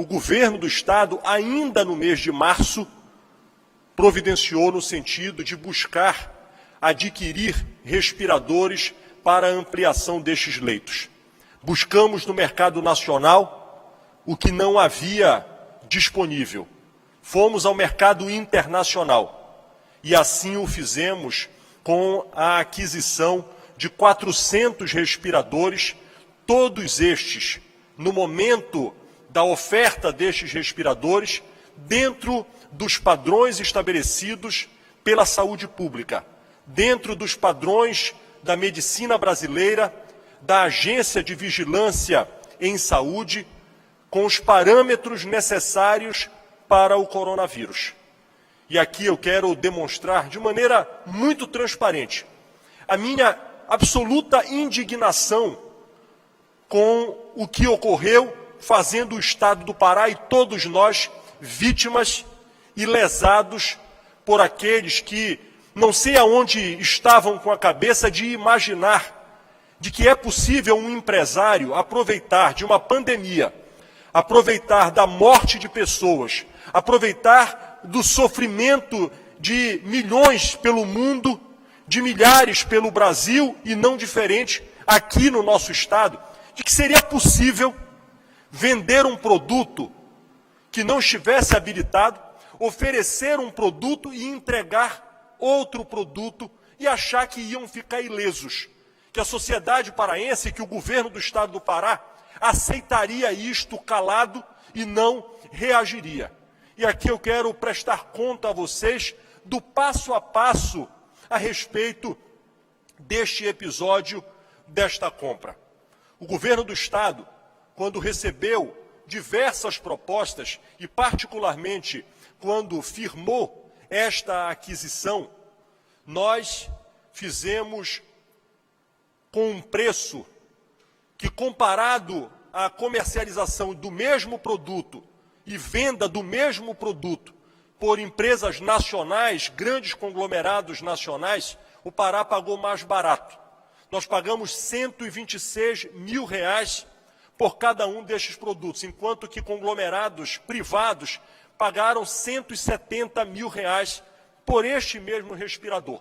o governo do Estado, ainda no mês de março, providenciou no sentido de buscar adquirir respiradores para a ampliação destes leitos. Buscamos no mercado nacional o que não havia disponível. Fomos ao mercado internacional e assim o fizemos com a aquisição de 400 respiradores, todos estes, no momento da oferta destes respiradores, dentro dos padrões estabelecidos pela saúde pública, dentro dos padrões da medicina brasileira, da Agência de Vigilância em Saúde, com os parâmetros necessários para o coronavírus. E aqui eu quero demonstrar de maneira muito transparente a minha absoluta indignação com o que ocorreu, fazendo o Estado do Pará e todos nós vítimas e lesados por aqueles que não sei aonde estavam com a cabeça de imaginar de que é possível um empresário aproveitar de uma pandemia, aproveitar da morte de pessoas, aproveitar do sofrimento de milhões pelo mundo, de milhares pelo Brasil e não diferente aqui no nosso Estado, de que seria possível vender um produto que não estivesse habilitado, oferecer um produto e entregar outro produto e achar que iam ficar ilesos, que a sociedade paraense, que o governo do Estado do Pará aceitaria isto calado e não reagiria. E aqui eu quero prestar conta a vocês do passo a passo a respeito deste episódio, desta compra. O governo do Estado, quando recebeu diversas propostas e particularmente quando firmou esta aquisição, nós fizemos com um preço que, comparado à comercialização do mesmo produto e venda do mesmo produto por empresas nacionais, grandes conglomerados nacionais, o Pará pagou mais barato. Nós pagamos R$126 mil por cada um destes produtos, enquanto que conglomerados privados pagaram R$170 mil por este mesmo respirador.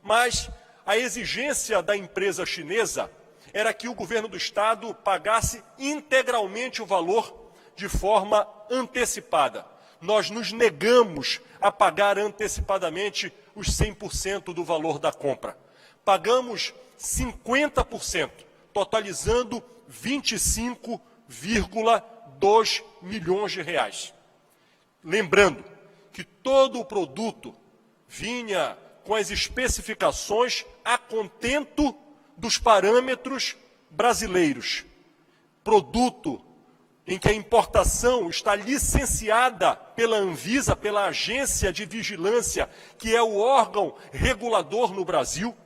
Mas a exigência da empresa chinesa era que o governo do Estado pagasse integralmente o valor de forma antecipada. Nós nos negamos a pagar antecipadamente os 100% do valor da compra. Pagamos 50%, totalizando R$25,2 milhões. Lembrando que todo o produto vinha com as especificações a contento dos parâmetros brasileiros. Produto em que a importação está licenciada pela Anvisa, pela Agência de Vigilância, que é o órgão regulador no Brasil.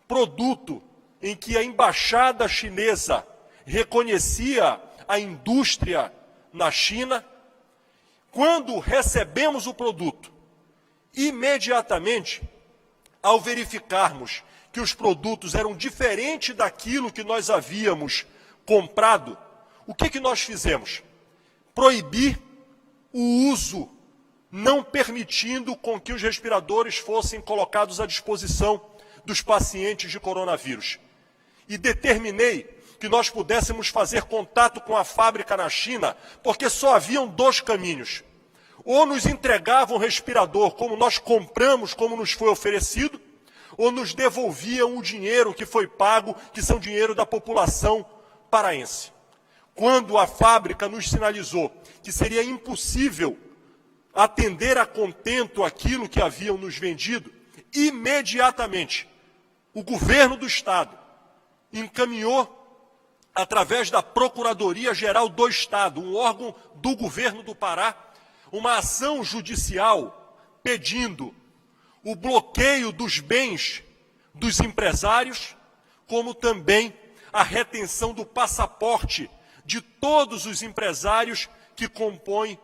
Produto em que a embaixada chinesa reconhecia a indústria na China. Quando recebemos o produto, imediatamente, ao verificarmos que os produtos eram diferentes daquilo que nós havíamos comprado, o que nós fizemos? Proibir o uso, não permitindo com que os respiradores fossem colocados à disposição dos pacientes de coronavírus. E determinei que nós pudéssemos fazer contato com a fábrica na China, porque só haviam dois caminhos. Ou nos entregavam o respirador como nós compramos, como nos foi oferecido, ou nos devolviam o dinheiro que foi pago, que são dinheiro da população paraense. Quando a fábrica nos sinalizou que seria impossível atender a contento aquilo que haviam nos vendido, imediatamente o governo do Estado encaminhou, através da Procuradoria-Geral do Estado, um órgão do governo do Pará, uma ação judicial pedindo o bloqueio dos bens dos empresários, como também a retenção do passaporte de todos os empresários que compõem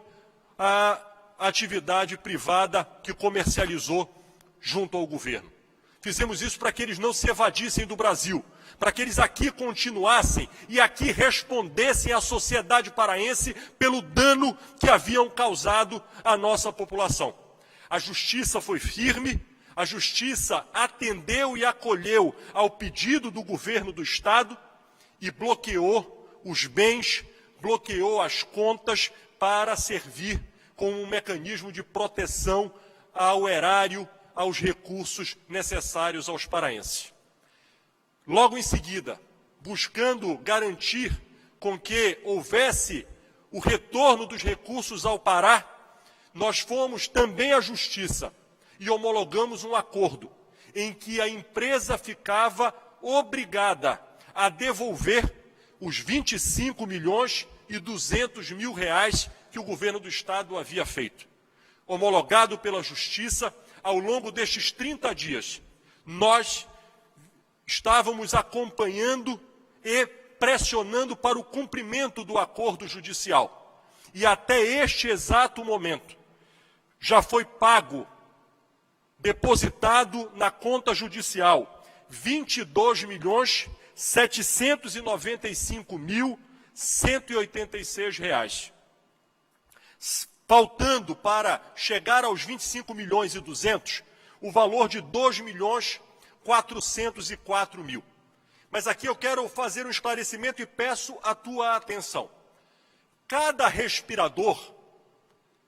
a atividade privada que comercializou junto ao governo. Fizemos isso para que eles não se evadissem do Brasil, para que eles aqui continuassem e aqui respondessem à sociedade paraense pelo dano que haviam causado à nossa população. A justiça foi firme, a justiça atendeu e acolheu ao pedido do governo do Estado e bloqueou os bens, bloqueou as contas para servir como um mecanismo de proteção ao erário, aos recursos necessários aos paraenses. Logo em seguida, buscando garantir com que houvesse o retorno dos recursos ao Pará, nós fomos também à Justiça e homologamos um acordo em que a empresa ficava obrigada a devolver os 25.200.000 reais que o governo do Estado havia feito. Homologado pela Justiça, ao longo destes 30 dias, nós estávamos acompanhando e pressionando para o cumprimento do acordo judicial. E até este exato momento, já foi pago, depositado na conta judicial, R$ 22.795.186 reais. Faltando para chegar aos 25.200.000, o valor de R$ 2.404.000. Mas aqui eu quero fazer um esclarecimento e peço a tua atenção. Cada respirador,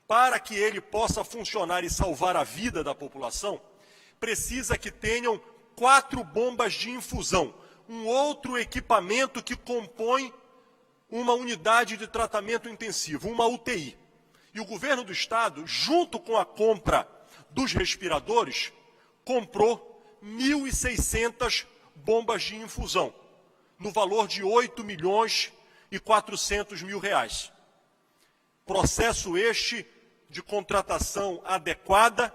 para que ele possa funcionar e salvar a vida da população, precisa que tenham 4 bombas de infusão, um outro equipamento que compõe uma unidade de tratamento intensivo, uma UTI. E o governo do Estado, junto com a compra dos respiradores, comprou 1.600 bombas de infusão, no valor de R$ 8.400.000 reais. Processo este de contratação adequada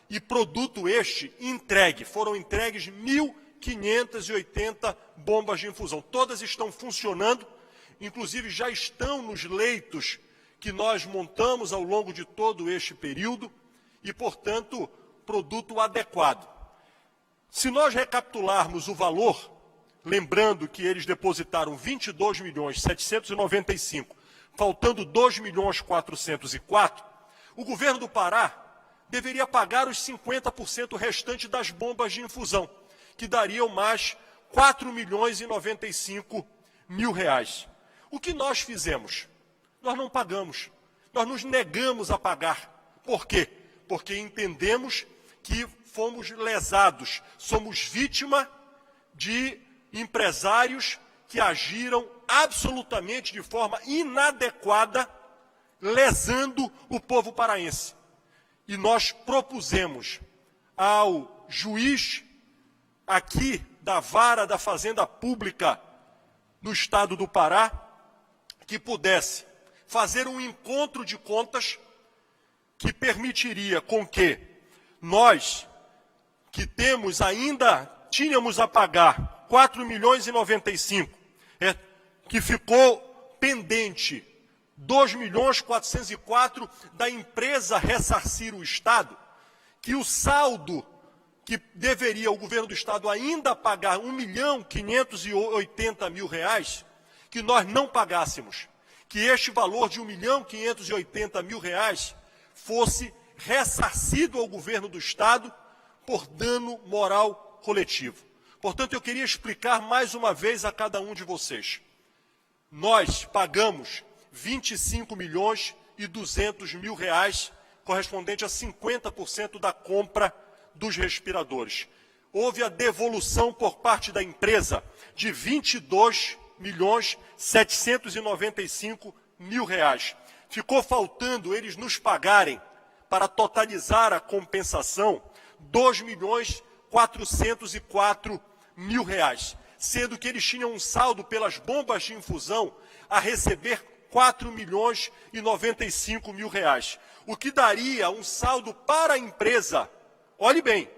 e produto este entregue. Foram entregues 1.580 bombas de infusão. Todas estão funcionando, inclusive já estão nos leitos que nós montamos ao longo de todo este período e, portanto, produto adequado. Se nós recapitularmos o valor, lembrando que eles depositaram 22.795.000, faltando 2.404.000, o governo do Pará deveria pagar os 50% restante das bombas de infusão, que dariam mais R$ 4.095.000 reais. O que nós fizemos? Nós não pagamos, nós nos negamos a pagar. Por quê? Porque entendemos que fomos lesados, somos vítima de empresários que agiram absolutamente de forma inadequada, lesando o povo paraense. E nós propusemos ao juiz aqui da Vara da Fazenda Pública no estado do Pará que pudesse fazer um encontro de contas que permitiria com que nós, que tínhamos a pagar 4.095.000, que ficou pendente 2.404.000 da empresa ressarcir o Estado, que o saldo que deveria o governo do Estado ainda pagar R$ 1.580.000 reais, que nós não pagássemos, que este valor de R$ 1.580.000 reais fosse ressarcido ao governo do Estado por dano moral coletivo. Portanto, eu queria explicar mais uma vez a cada um de vocês. Nós pagamos R$ 25.200.000 reais, correspondente a 50% da compra dos respiradores. Houve a devolução por parte da empresa de R$ 22.795.000 reais. Ficou faltando eles nos pagarem, para totalizar a compensação, R$ 2.404.000 reais, sendo que eles tinham um saldo pelas bombas de infusão a receber R$ 4.095.000 reais, o que daria um saldo para a empresa. Olhe bem,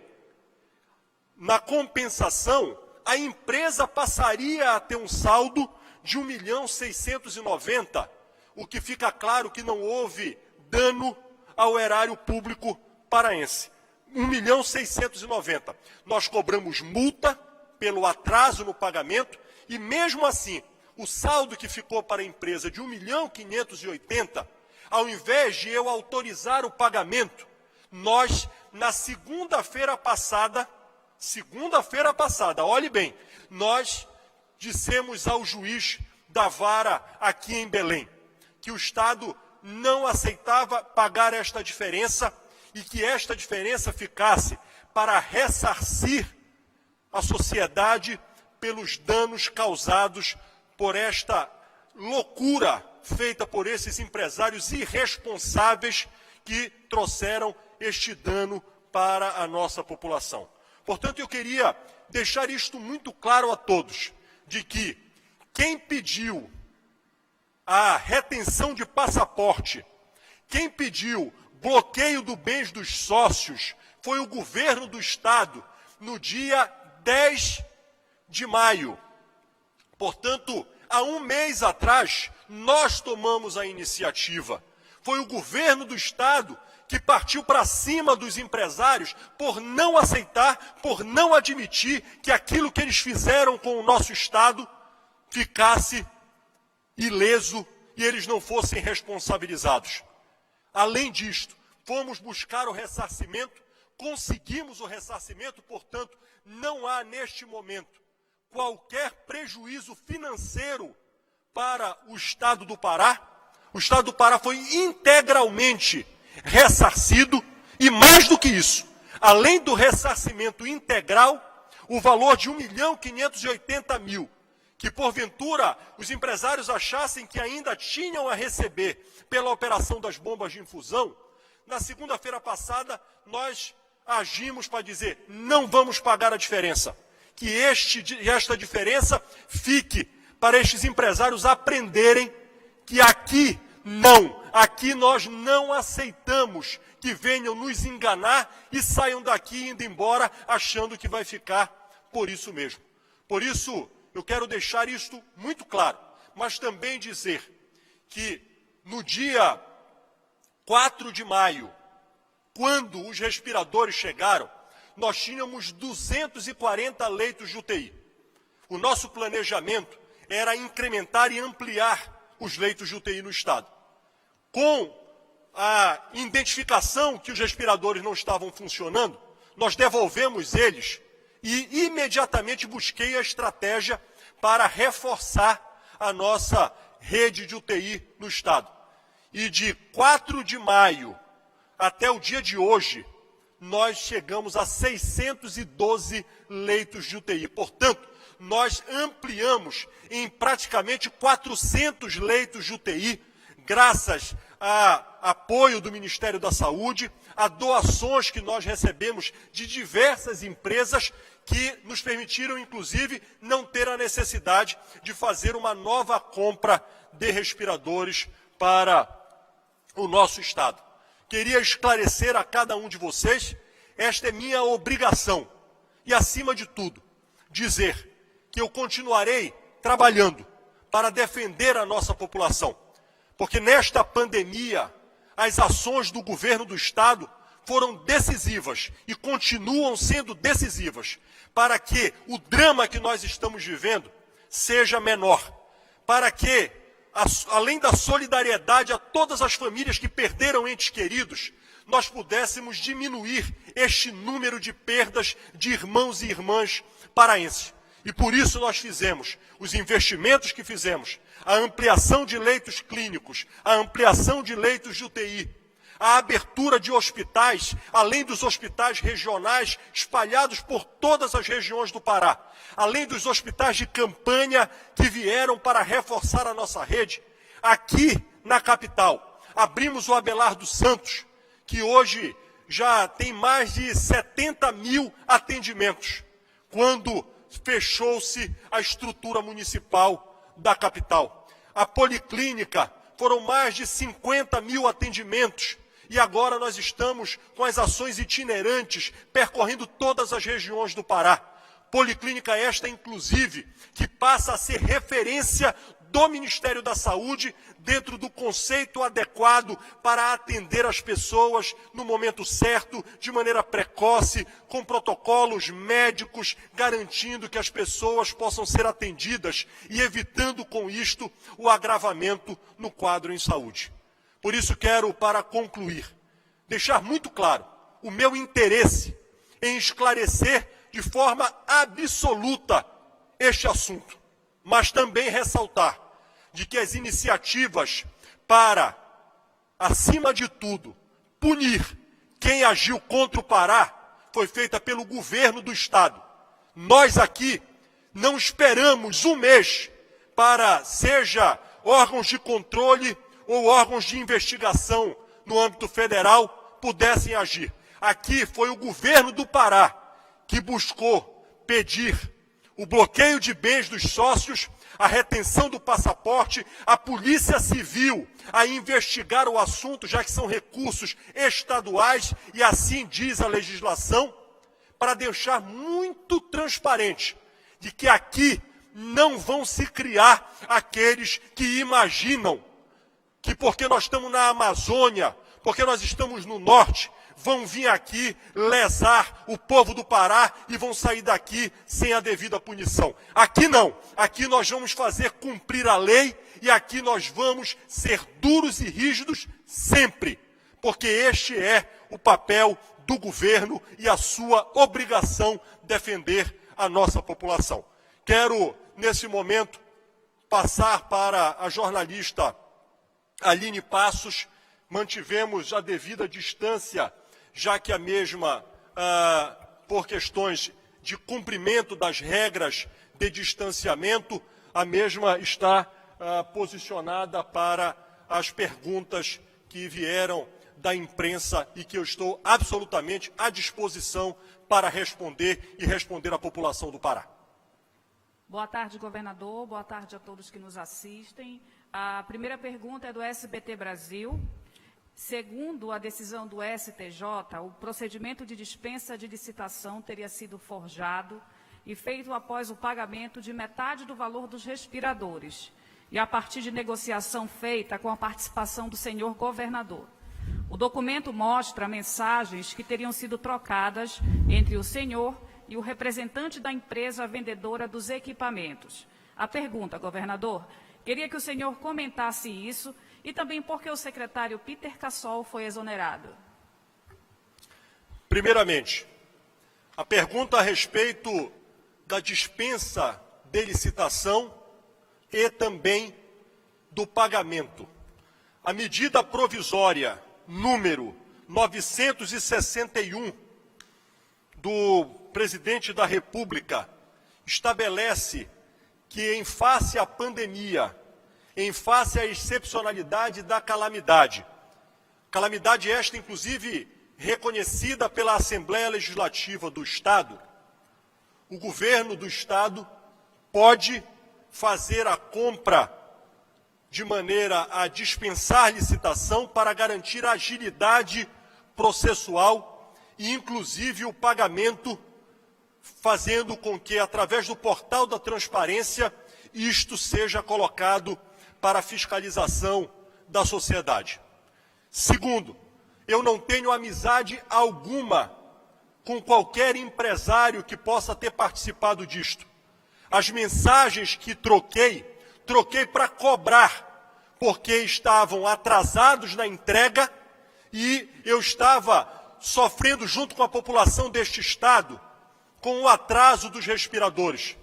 na compensação, a empresa passaria a ter um saldo de R$ 1.690.000, o que fica claro que não houve dano ao erário público paraense. 1.690.000. Nós cobramos multa pelo atraso no pagamento e, mesmo assim, o saldo que ficou para a empresa de 1.580.000, ao invés de eu autorizar o pagamento, nós, na segunda-feira passada, olhe bem, nós dissemos ao juiz da vara aqui em Belém que o Estado não aceitava pagar esta diferença e que esta diferença ficasse para ressarcir a sociedade pelos danos causados por esta loucura feita por esses empresários irresponsáveis que trouxeram este dano para a nossa população. Portanto, eu queria deixar isto muito claro a todos, de que quem pediu a retenção de passaporte, quem pediu bloqueio dos bens dos sócios, foi o governo do Estado no dia 10 de maio. Portanto, há um mês atrás, nós tomamos a iniciativa. Foi o governo do Estado que partiu para cima dos empresários por não aceitar, por não admitir que aquilo que eles fizeram com o nosso Estado ficasse ileso e eles não fossem responsabilizados. Além disto, fomos buscar o ressarcimento, conseguimos o ressarcimento, portanto, não há neste momento qualquer prejuízo financeiro para o Estado do Pará. O Estado do Pará foi integralmente ressarcido e, mais do que isso, além do ressarcimento integral, o valor de 1.580.000, que porventura os empresários achassem que ainda tinham a receber pela operação das bombas de infusão, na segunda-feira passada nós agimos para dizer: não vamos pagar a diferença, que esta diferença fique para estes empresários aprenderem que aqui nós não aceitamos que venham nos enganar e saiam daqui indo embora achando que vai ficar por isso mesmo. Por isso, eu quero deixar isto muito claro, mas também dizer que no dia 4 de maio, quando os respiradores chegaram, nós tínhamos 240 leitos de UTI. O nosso planejamento era incrementar e ampliar os leitos de UTI no Estado. Com a identificação que os respiradores não estavam funcionando, nós devolvemos eles e imediatamente busquei a estratégia para reforçar a nossa rede de UTI no Estado. E de 4 de maio até o dia de hoje, nós chegamos a 612 leitos de UTI. Portanto, nós ampliamos em praticamente 400 leitos de UTI, graças a apoio do Ministério da Saúde, a doações que nós recebemos de diversas empresas que nos permitiram, inclusive, não ter a necessidade de fazer uma nova compra de respiradores para o nosso Estado. Queria esclarecer a cada um de vocês, esta é minha obrigação. E, acima de tudo, dizer que eu continuarei trabalhando para defender a nossa população. Porque nesta pandemia, as ações do governo do Estado foram decisivas e continuam sendo decisivas para que o drama que nós estamos vivendo seja menor. Para que, além da solidariedade a todas as famílias que perderam entes queridos, nós pudéssemos diminuir este número de perdas de irmãos e irmãs paraenses. E por isso nós fizemos os investimentos que fizemos, a ampliação de leitos clínicos, a ampliação de leitos de UTI, a abertura de hospitais, além dos hospitais regionais espalhados por todas as regiões do Pará, além dos hospitais de campanha que vieram para reforçar a nossa rede. Aqui na capital, abrimos o Abelardo Santos, que hoje já tem mais de 70.000 atendimentos, quando fechou-se a estrutura municipal da capital. A policlínica, foram mais de 50.000 atendimentos, e agora nós estamos com as ações itinerantes, percorrendo todas as regiões do Pará. Policlínica esta, inclusive, que passa a ser referência do Ministério da Saúde, dentro do conceito adequado para atender as pessoas no momento certo, de maneira precoce, com protocolos médicos, garantindo que as pessoas possam ser atendidas e evitando com isto o agravamento no quadro em saúde. Por isso quero, para concluir, deixar muito claro o meu interesse em esclarecer de forma absoluta este assunto, mas também ressaltar de que as iniciativas para, acima de tudo, punir quem agiu contra o Pará foi feita pelo governo do Estado. Nós aqui não esperamos um mês para, seja órgãos de controle ou órgãos de investigação no âmbito federal, pudessem agir. Aqui foi o governo do Pará que buscou pedir o bloqueio de bens dos sócios, a retenção do passaporte, a Polícia Civil a investigar o assunto, já que são recursos estaduais, e assim diz a legislação, para deixar muito transparente de que aqui não vão se criar aqueles que imaginam que porque nós estamos na Amazônia, porque nós estamos no norte, vão vir aqui lesar o povo do Pará e vão sair daqui sem a devida punição. Aqui não. Aqui nós vamos fazer cumprir a lei e aqui nós vamos ser duros e rígidos sempre, porque este é o papel do governo e a sua obrigação defender a nossa população. Quero, nesse momento, passar para a jornalista Aline Passos. Mantivemos a devida distância, já que a mesma, por questões de cumprimento das regras de distanciamento, a mesma está posicionada para as perguntas que vieram da imprensa e que eu estou absolutamente à disposição para responder e responder à população do Pará. Boa tarde, governador. Boa tarde a todos que nos assistem. A primeira pergunta é do SBT Brasil. Segundo a decisão do STJ, o procedimento de dispensa de licitação teria sido forjado e feito após o pagamento de metade do valor dos respiradores e a partir de negociação feita com a participação do senhor governador. O documento mostra mensagens que teriam sido trocadas entre o senhor e o representante da empresa vendedora dos equipamentos. A pergunta, governador, queria que o senhor comentasse isso e também por que o secretário Peter Cassol foi exonerado. Primeiramente, a pergunta a respeito da dispensa de licitação e também do pagamento. A medida provisória número 961 do presidente da República estabelece que, em face à pandemia, em face à excepcionalidade da calamidade esta, inclusive, reconhecida pela Assembleia Legislativa do Estado, o governo do Estado pode fazer a compra de maneira a dispensar licitação para garantir a agilidade processual e, inclusive, o pagamento, fazendo com que, através do portal da transparência, isto seja colocado para a fiscalização da sociedade. Segundo, eu não tenho amizade alguma com qualquer empresário que possa ter participado disto. As mensagens que troquei para cobrar, porque estavam atrasados na entrega e eu estava sofrendo junto com a população deste estado com o atraso dos respiradores.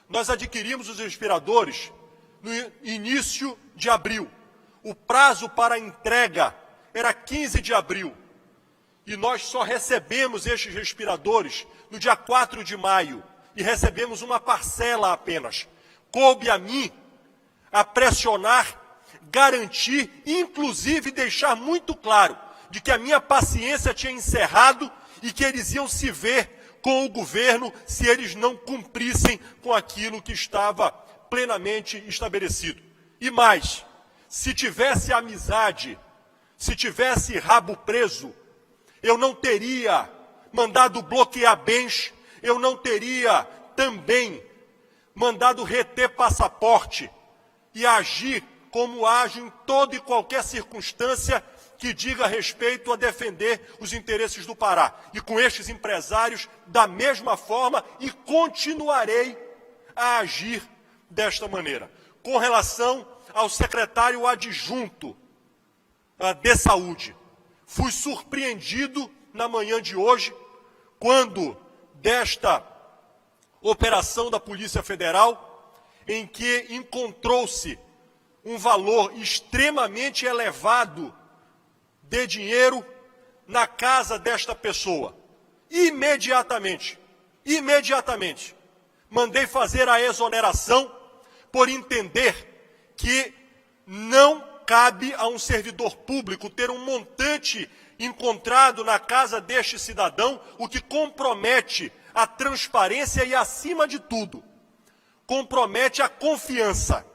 Nós adquirimos os respiradores no início de abril. O prazo para a entrega era 15 de abril. E nós só recebemos estes respiradores no dia 4 de maio. E recebemos uma parcela apenas. Coube a mim a pressionar, garantir, inclusive deixar muito claro de que a minha paciência tinha encerrado e que eles iam se ver com o governo se eles não cumprissem com aquilo que estava plenamente estabelecido. E mais, se tivesse amizade, se tivesse rabo preso, eu não teria mandado bloquear bens, eu não teria também mandado reter passaporte, e agir como age em toda e qualquer circunstância que diga respeito a defender os interesses do Pará. E com estes empresários, da mesma forma, e continuarei a agir desta maneira. Com relação ao secretário adjunto de Saúde, fui surpreendido na manhã de hoje, quando desta operação da Polícia Federal, em que encontrou-se um valor extremamente elevado de dinheiro na casa desta pessoa. Imediatamente, mandei fazer a exoneração por entender que não cabe a um servidor público ter um montante encontrado na casa deste cidadão, o que compromete a transparência e, acima de tudo, compromete a confiança.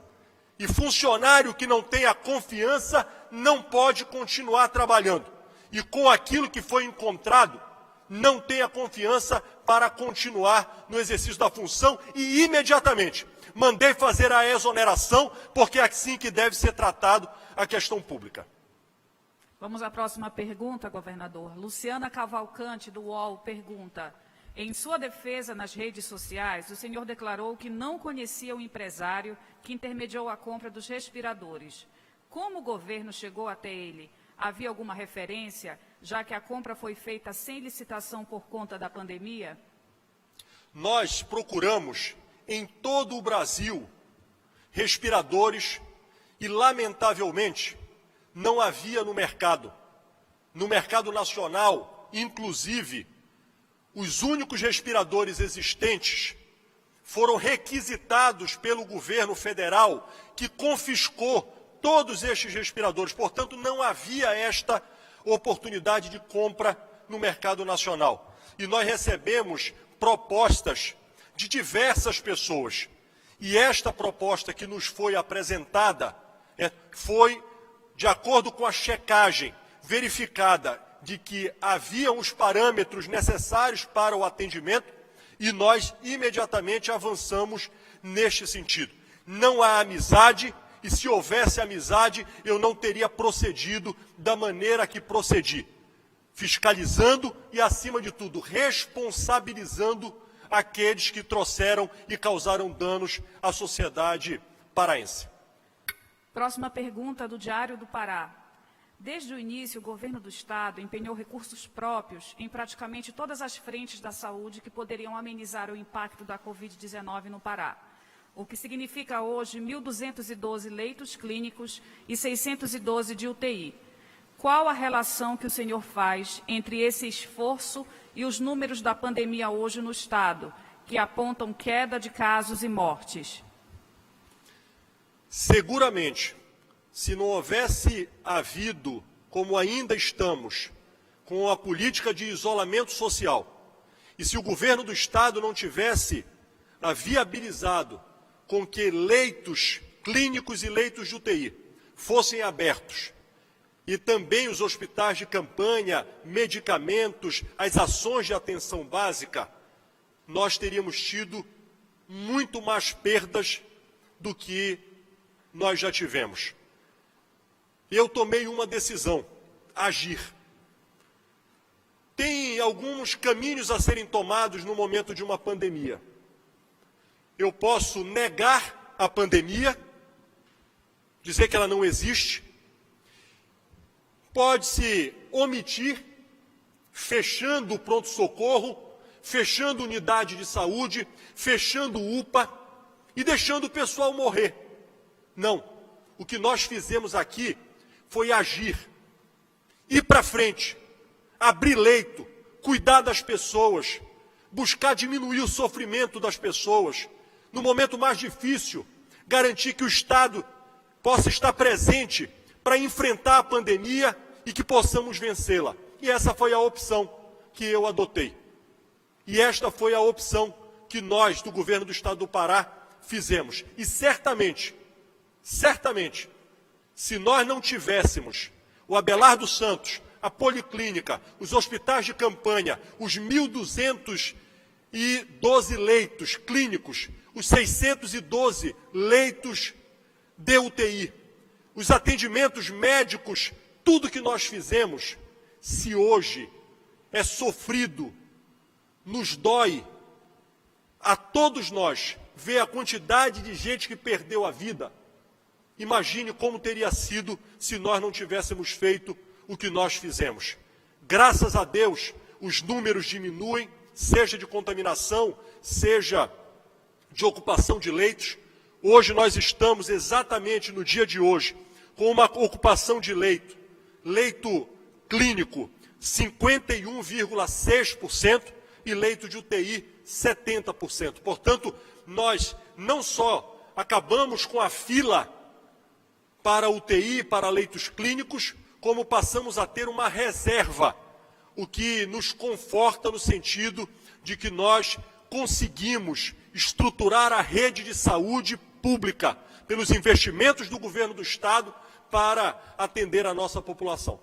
E funcionário que não tem a confiança não pode continuar trabalhando. E com aquilo que foi encontrado, não tem a confiança para continuar no exercício da função e imediatamente mandei fazer a exoneração, porque é assim que deve ser tratado a questão pública. Vamos à próxima pergunta, governador. Luciana Cavalcante, do UOL, pergunta: em sua defesa nas redes sociais, o senhor declarou que não conhecia o empresário que intermediou a compra dos respiradores. Como o governo chegou até ele? Havia alguma referência, já que a compra foi feita sem licitação por conta da pandemia? Nós procuramos, em todo o Brasil, respiradores e, lamentavelmente, não havia no mercado. No mercado nacional, inclusive, os únicos respiradores existentes foram requisitados pelo governo federal, que confiscou todos estes respiradores. Portanto, não havia esta oportunidade de compra no mercado nacional. E nós recebemos propostas de diversas pessoas. E esta proposta que nos foi apresentada foi de acordo com a checagem verificada de que haviam os parâmetros necessários para o atendimento, e nós imediatamente avançamos neste sentido. Não há amizade, e se houvesse amizade, eu não teria procedido da maneira que procedi, fiscalizando e, acima de tudo, responsabilizando aqueles que trouxeram e causaram danos à sociedade paraense. Próxima pergunta do Diário do Pará. Desde o início, o governo do Estado empenhou recursos próprios em praticamente todas as frentes da saúde que poderiam amenizar o impacto da Covid-19 no Pará, o que significa hoje 1.212 leitos clínicos e 612 de UTI. Qual a relação que o senhor faz entre esse esforço e os números da pandemia hoje no Estado, que apontam queda de casos e mortes? Seguramente, se não houvesse havido, como ainda estamos, com a política de isolamento social, e se o governo do Estado não tivesse viabilizado com que leitos clínicos e leitos de UTI fossem abertos, e também os hospitais de campanha, medicamentos, as ações de atenção básica, nós teríamos tido muito mais perdas do que nós já tivemos. Eu tomei uma decisão: agir. Tem alguns caminhos a serem tomados no momento de uma pandemia. Eu posso negar a pandemia, dizer que ela não existe. Pode-se omitir, fechando o pronto-socorro, fechando unidade de saúde, fechando UPA e deixando o pessoal morrer. Não. O que nós fizemos aqui foi agir, ir para frente, abrir leito, cuidar das pessoas, buscar diminuir o sofrimento das pessoas. No momento mais difícil, garantir que o Estado possa estar presente para enfrentar a pandemia e que possamos vencê-la. E essa foi a opção que eu adotei. E esta foi a opção que nós, do governo do Estado do Pará, fizemos. E certamente, se nós não tivéssemos o Abelardo Santos, a Policlínica, os hospitais de campanha, os 1.212 leitos clínicos, os 612 leitos de UTI, os atendimentos médicos, tudo que nós fizemos, se hoje é sofrido, nos dói, a todos nós, ver a quantidade de gente que perdeu a vida, imagine como teria sido se nós não tivéssemos feito o que nós fizemos. Graças a Deus, os números diminuem, seja de contaminação, seja de ocupação de leitos. Hoje nós estamos exatamente no dia de hoje com uma ocupação de leito clínico 51,6% e leito de UTI 70%. Portanto, nós não só acabamos com a fila para UTI, para leitos clínicos, como passamos a ter uma reserva, o que nos conforta no sentido de que nós conseguimos estruturar a rede de saúde pública pelos investimentos do governo do Estado para atender a nossa população.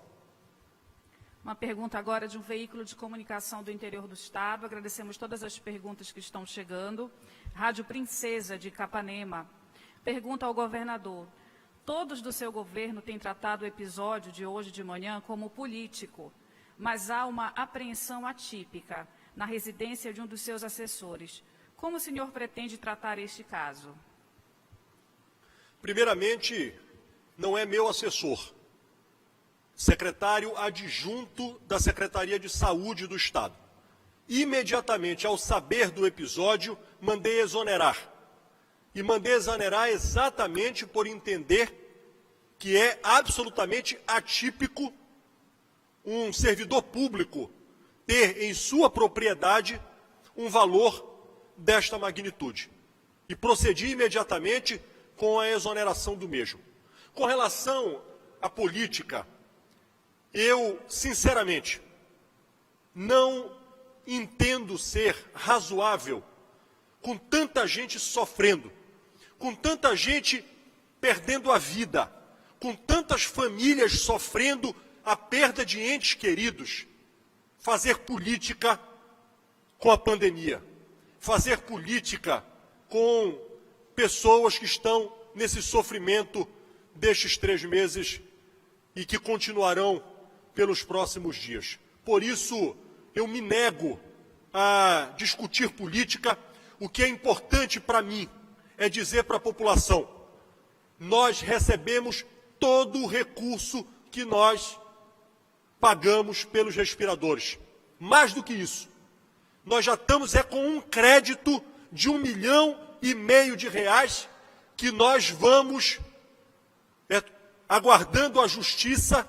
Uma pergunta agora de um veículo de comunicação do interior do Estado. Agradecemos todas as perguntas que estão chegando. Rádio Princesa, de Capanema. Pergunta ao governador. Todos do seu governo têm tratado o episódio de hoje de manhã como político, mas há uma apreensão atípica na residência de um dos seus assessores. Como o senhor pretende tratar este caso? Primeiramente, não é meu assessor. Secretário adjunto da Secretaria de Saúde do Estado. Imediatamente, ao saber do episódio, mandei exonerar. E mandei exonerar exatamente por entender que é absolutamente atípico um servidor público ter em sua propriedade um valor desta magnitude. E procedi imediatamente com a exoneração do mesmo. Com relação à política, eu, sinceramente, não entendo ser razoável com tanta gente sofrendo, com tanta gente perdendo a vida, com tantas famílias sofrendo a perda de entes queridos, fazer política com a pandemia, fazer política com pessoas que estão nesse sofrimento destes 3 meses e que continuarão pelos próximos dias. Por isso, eu me nego a discutir política. O que é importante para mim é dizer para a população: nós recebemos todo o recurso que nós pagamos pelos respiradores. Mais do que isso, nós já estamos com um crédito de R$1,5 milhão de reais que nós vamos, aguardando a justiça,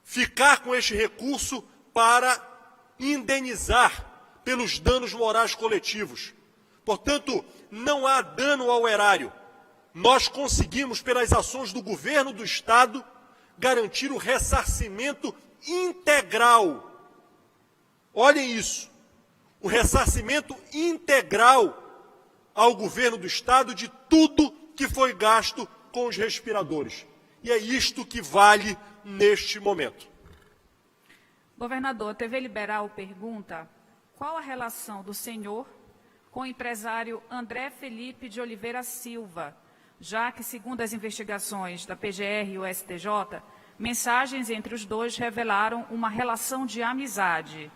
ficar com este recurso para indenizar pelos danos morais coletivos. Portanto, não há dano ao erário. Nós conseguimos, pelas ações do governo do Estado, garantir o ressarcimento integral. Olhem isso, o ressarcimento integral ao governo do Estado de tudo que foi gasto com os respiradores. E é isto que vale neste momento. Governador, a TV Liberal pergunta: qual a relação do senhor com o empresário André Felipe de Oliveira Silva, já que, segundo as investigações da PGR e o STJ, mensagens entre os dois revelaram uma relação de amizade?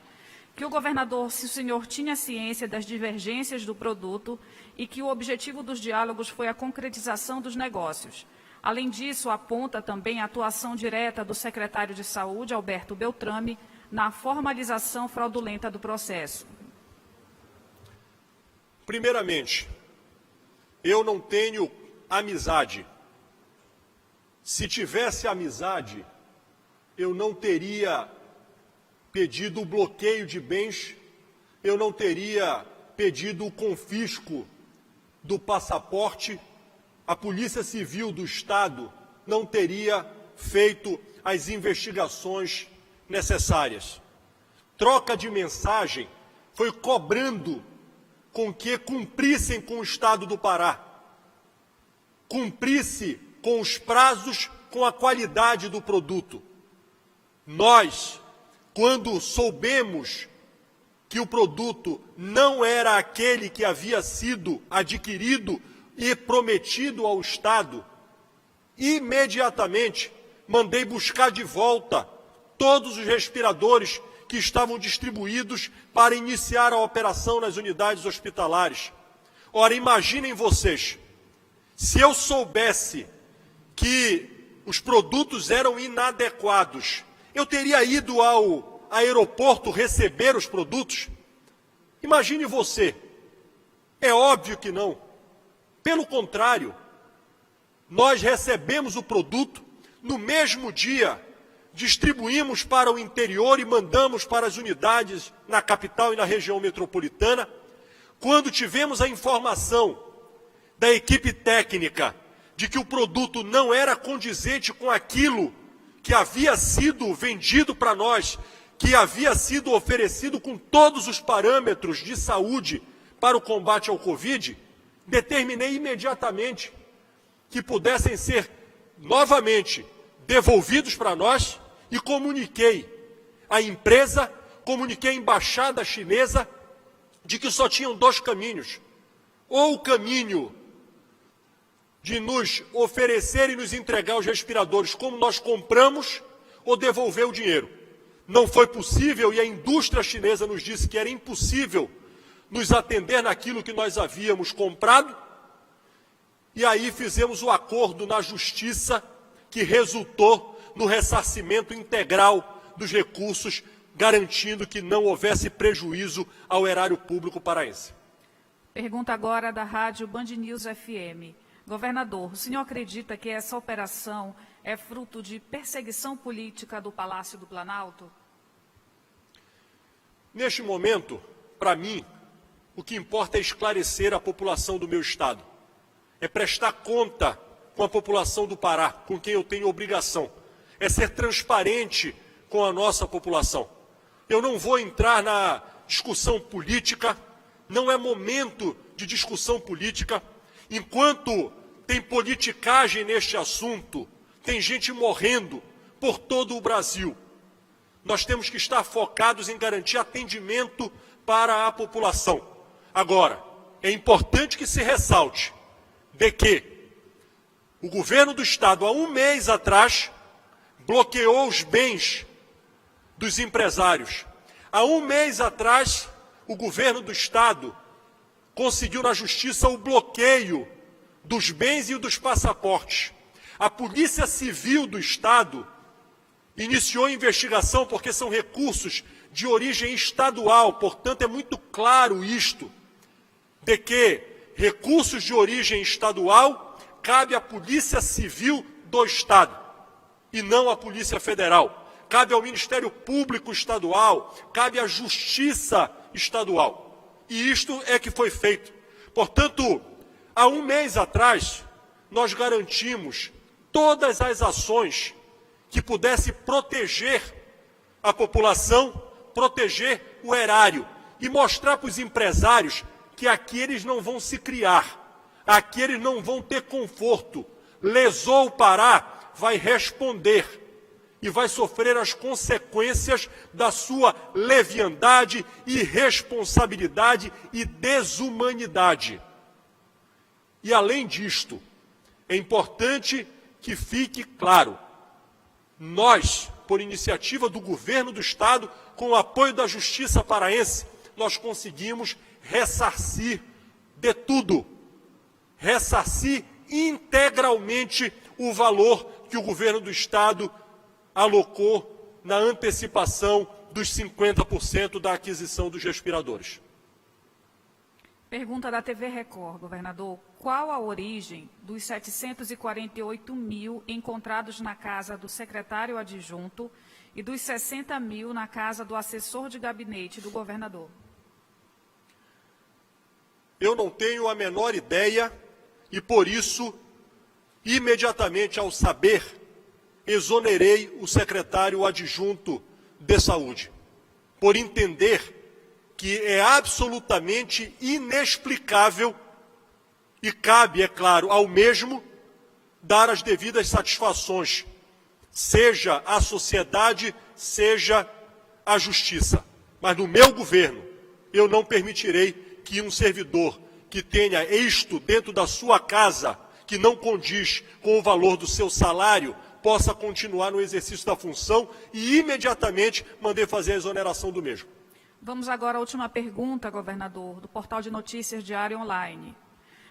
Que o governador, se o senhor tinha ciência das divergências do produto e que o objetivo dos diálogos foi a concretização dos negócios. Além disso, aponta também a atuação direta do secretário de Saúde, Alberto Beltrame, na formalização fraudulenta do processo. Primeiramente, eu não tenho amizade. Se tivesse amizade, eu não teria pedido o bloqueio de bens, eu não teria pedido o confisco do passaporte, a Polícia Civil do Estado não teria feito as investigações necessárias. Troca de mensagem foi cobrando com que cumprissem com o Estado do Pará, cumprisse com os prazos, com a qualidade do produto. Nós, quando soubemos que o produto não era aquele que havia sido adquirido e prometido ao Estado, imediatamente mandei buscar de volta todos os respiradores que estavam distribuídos para iniciar a operação nas unidades hospitalares. Ora, imaginem vocês, se eu soubesse que os produtos eram inadequados, eu teria ido ao aeroporto receber os produtos? Imagine você. É óbvio que não. Pelo contrário, nós recebemos o produto, no mesmo dia distribuímos para o interior e mandamos para as unidades na capital e na região metropolitana. Quando tivemos a informação da equipe técnica de que o produto não era condizente com aquilo que havia sido vendido para nós, que havia sido oferecido com todos os parâmetros de saúde para o combate ao Covid, determinei imediatamente que pudessem ser novamente devolvidos para nós e comuniquei à empresa, comuniquei à embaixada chinesa de que só tinham dois caminhos. Ou o caminho de nos oferecer e nos entregar os respiradores como nós compramos, ou devolver o dinheiro. Não foi possível e a indústria chinesa nos disse que era impossível nos atender naquilo que nós havíamos comprado. E aí fizemos o acordo na justiça que resultou no ressarcimento integral dos recursos, garantindo que não houvesse prejuízo ao erário público paraense. Pergunta agora da rádio Band News FM. Governador, o senhor acredita que essa operação é fruto de perseguição política do Palácio do Planalto? Neste momento, para mim, o que importa é esclarecer a população do meu estado. É prestar conta com a população do Pará, com quem eu tenho obrigação. É ser transparente com a nossa população. Eu não vou entrar na discussão política, não é momento de discussão política. Enquanto tem politicagem neste assunto, tem gente morrendo por todo o Brasil. Nós temos que estar focados em garantir atendimento para a população. Agora, é importante que se ressalte de que o governo do estado, há um mês atrás, bloqueou os bens dos empresários. Há um mês atrás, o governo do estado conseguiu na justiça o bloqueio dos bens e dos passaportes. A Polícia Civil do estado iniciou a investigação porque são recursos de origem estadual, portanto é muito claro isto, de que recursos de origem estadual cabe à Polícia Civil do estado e não à Polícia Federal. Cabe ao Ministério Público Estadual, cabe à Justiça Estadual. E isto é que foi feito. Portanto, há um mês atrás, nós garantimos todas as ações que pudesse proteger a população, proteger o erário e mostrar para os empresários que aqui eles não vão se criar, aqui eles não vão ter conforto. Lesou o Pará, vai responder e vai sofrer as consequências da sua leviandade, irresponsabilidade e desumanidade. E além disto, é importante que fique claro, nós, por iniciativa do governo do estado, com o apoio da Justiça paraense, nós conseguimos ressarcir de tudo, ressarcir integralmente o valor que o governo do estado alocou na antecipação dos 50% da aquisição dos respiradores. Pergunta da TV Record, governador. Qual a origem dos 748 mil encontrados na casa do secretário adjunto e dos 60 mil na casa do assessor de gabinete do governador? Eu não tenho a menor ideia e, por isso, imediatamente ao saber, exonerei o secretário adjunto de saúde, por entender que é absolutamente inexplicável e cabe, é claro, ao mesmo dar as devidas satisfações, seja à sociedade, seja à justiça. Mas no meu governo, eu não permitirei que um servidor que tenha isto dentro da sua casa, que não condiz com o valor do seu salário, possa continuar no exercício da função e imediatamente mandar fazer a exoneração do mesmo. Vamos agora à última pergunta, governador, do portal de notícias Diário Online.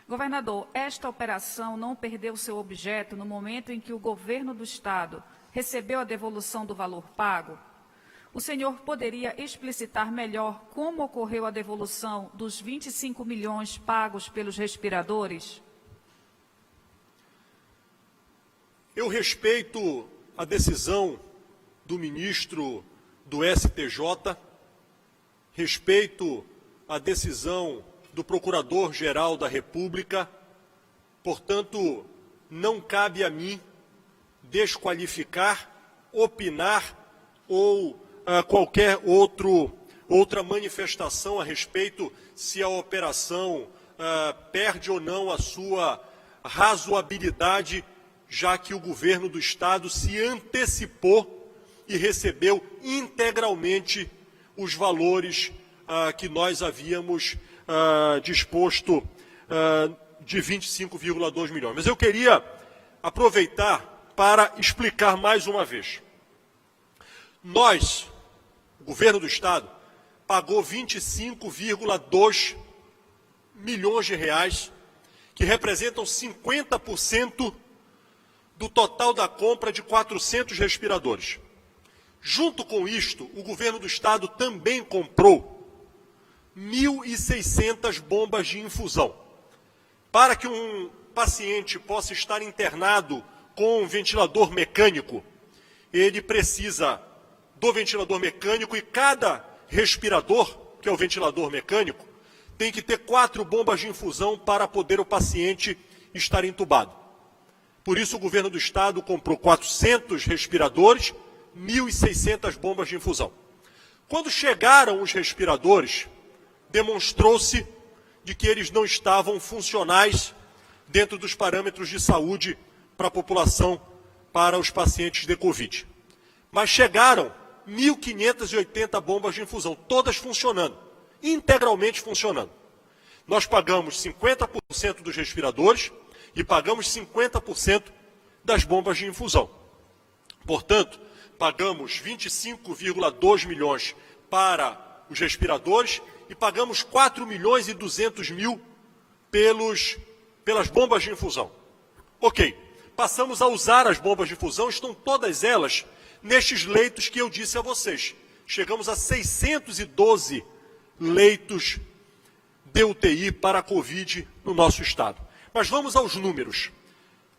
Governador, esta operação não perdeu seu objeto no momento em que o governo do Estado recebeu a devolução do valor pago? O senhor poderia explicitar melhor como ocorreu a devolução dos 25 milhões pagos pelos respiradores? Eu respeito a decisão do ministro do STJ, respeito a decisão do Procurador-Geral da República, portanto, não cabe a mim desqualificar, opinar ou qualquer outra manifestação a respeito se a operação perde ou não a sua razoabilidade, já que o governo do Estado se antecipou e recebeu integralmente os valores que nós havíamos disposto de 25,2 milhões. Mas eu queria aproveitar para explicar mais uma vez. Nós, o governo do Estado, pagou 25,2 milhões de reais, que representam 50% do total da compra de 400 respiradores. Junto com isto, o governo do Estado também comprou 1.600 bombas de infusão. Para que um paciente possa estar internado com um ventilador mecânico, ele precisa do ventilador mecânico e cada respirador, que é o ventilador mecânico, tem que ter 4 bombas de infusão para poder o paciente estar entubado. Por isso o governo do Estado comprou 400 respiradores, 1.600 bombas de infusão. Quando chegaram os respiradores, demonstrou-se de que eles não estavam funcionais dentro dos parâmetros de saúde para a população, para os pacientes de Covid. Mas chegaram 1.580 bombas de infusão, todas funcionando, integralmente funcionando. Nós pagamos 50% dos respiradores e pagamos 50% das bombas de infusão. Portanto, pagamos 25,2 milhões para os respiradores e pagamos 4 milhões e 200 mil pelas bombas de infusão. Ok, passamos a usar as bombas de infusão, estão todas elas nestes leitos que eu disse a vocês. Chegamos a 612 leitos de UTI para a Covid no nosso estado. Mas vamos aos números.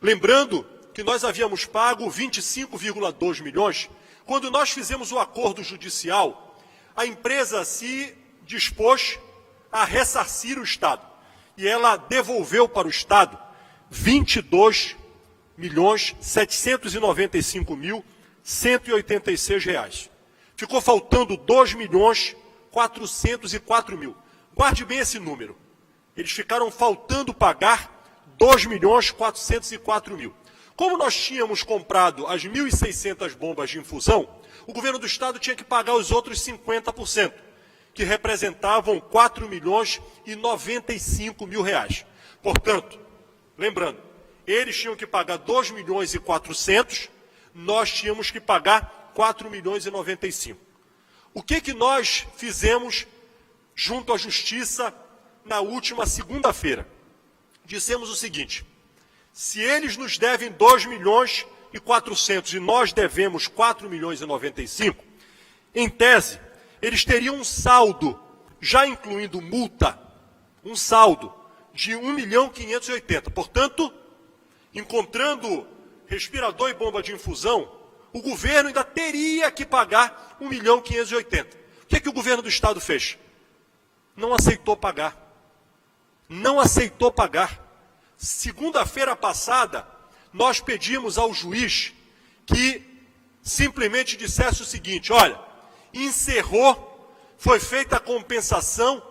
Lembrando que nós havíamos pago 25,2 milhões, quando nós fizemos o acordo judicial, a empresa se dispôs a ressarcir o Estado. E ela devolveu para o Estado 22.795.186 reais. Ficou faltando 2.404.000. Guarde bem esse número. Eles ficaram faltando pagar 2.404.000. Como nós tínhamos comprado as 1.600 bombas de infusão, o governo do Estado tinha que pagar os outros 50%, que representavam 4.095.000 reais. Portanto, lembrando, eles tinham que pagar 2.400.000, nós tínhamos que pagar 4.095.000. O que nós fizemos junto à Justiça na última segunda-feira? Dissemos o seguinte: se eles nos devem 2.400.000 e nós devemos 4.095.000, em tese, eles teriam um saldo, já incluindo multa, um saldo de 1.580.000. Portanto, encontrando respirador e bomba de infusão, o governo ainda teria que pagar 1.580.000. O que o governo do Estado fez? Não aceitou pagar. Não aceitou pagar. Segunda-feira passada, nós pedimos ao juiz que simplesmente dissesse o seguinte: olha, encerrou, foi feita a compensação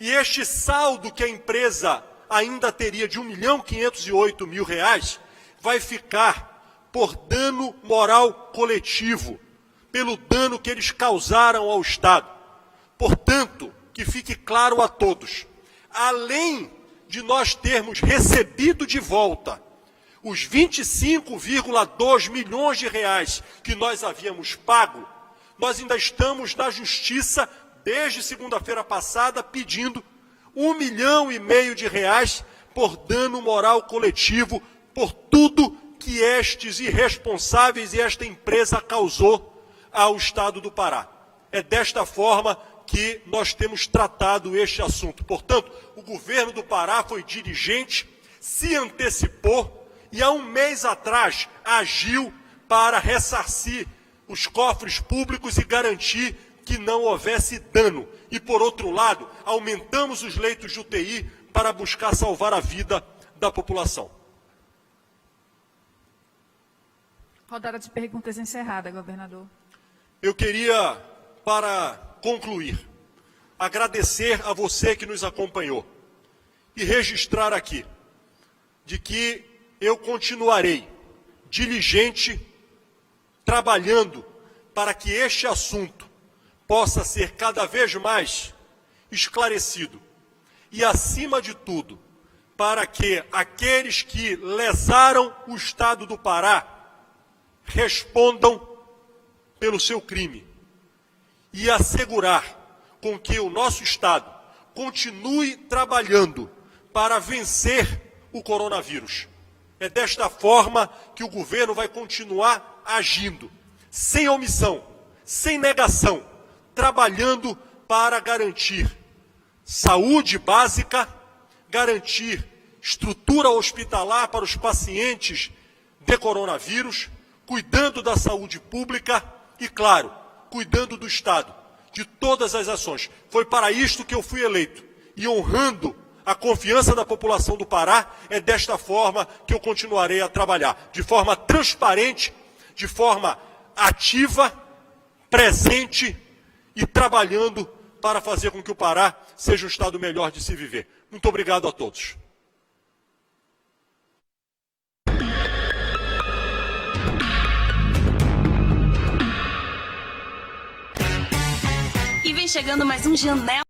e este saldo que a empresa ainda teria de 1.508.000 reais vai ficar por dano moral coletivo, pelo dano que eles causaram ao Estado. Portanto, que fique claro a todos, além de nós termos recebido de volta Os 25,2 milhões de reais que nós havíamos pago, nós ainda estamos na justiça desde segunda-feira passada pedindo 1,5 milhão de reais por dano moral coletivo, por tudo que estes irresponsáveis e esta empresa causou ao Estado do Pará. É desta forma que nós temos tratado este assunto. Portanto, o governo do Pará foi diligente, se antecipou e há um mês atrás agiu para ressarcir os cofres públicos e garantir que não houvesse dano. E, por outro lado, aumentamos os leitos de UTI para buscar salvar a vida da população. Rodada de perguntas encerrada, governador. Eu queria, para concluir, agradecer a você que nos acompanhou e registrar aqui de que eu continuarei diligente, trabalhando para que este assunto possa ser cada vez mais esclarecido e, acima de tudo, para que aqueles que lesaram o Estado do Pará respondam pelo seu crime e assegurar com que o nosso Estado continue trabalhando para vencer o coronavírus. É desta forma que o governo vai continuar agindo, sem omissão, sem negação, trabalhando para garantir saúde básica, garantir estrutura hospitalar para os pacientes de coronavírus, cuidando da saúde pública e, claro, cuidando do Estado, de todas as ações. Foi para isto que eu fui eleito e, honrando a confiança da população do Pará, é desta forma que eu continuarei a trabalhar, de forma transparente, de forma ativa, presente e trabalhando para fazer com que o Pará seja um Estado melhor de se viver. Muito obrigado a todos. E vem chegando mais um Janela